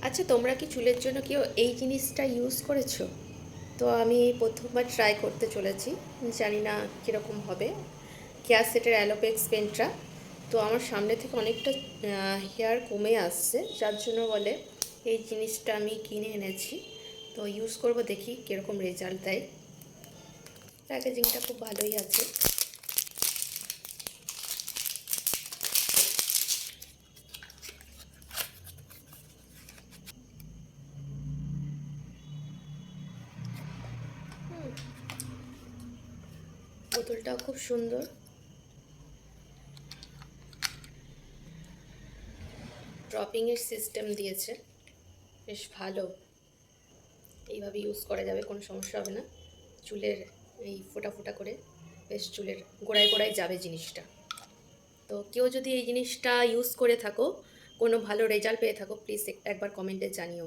আচ্ছা, তোমরা কি চুলের জন্য কেউ এই জিনিসটা ইউজ করেছো? তো আমি প্রথমবার ট্রাই করতে চলেছি, জানি না কীরকম হবে। কেয়া সেটের অ্যালোপেক্স পেনটা, তো আমার সামনে থেকে অনেকটা হেয়ার কমে আসছে, যার জন্য বলে এই জিনিসটা আমি কিনে এনেছি। তো ইউজ করব, দেখি কীরকম রেজাল্ট দেয়। প্যাকেজিংটা খুব ভালোই আছে। বোতলটাও খুব সুন্দর। ড্রপিংয়ের সিস্টেম দিয়েছে, বেশ ভালো। এইভাবে ইউজ করা যাবে, কোনো সমস্যা হবে না। চুলের এই ফোঁটা ফোঁটা করে বেশ চুলের গোড়ায় গোড়ায় যাবে জিনিসটা। তো কেউ যদি এই জিনিসটা ইউজ করে থাকো, কোনো ভালো রেজাল্ট পেয়ে থাকো, প্লিজ একবার কমেন্টে জানিও।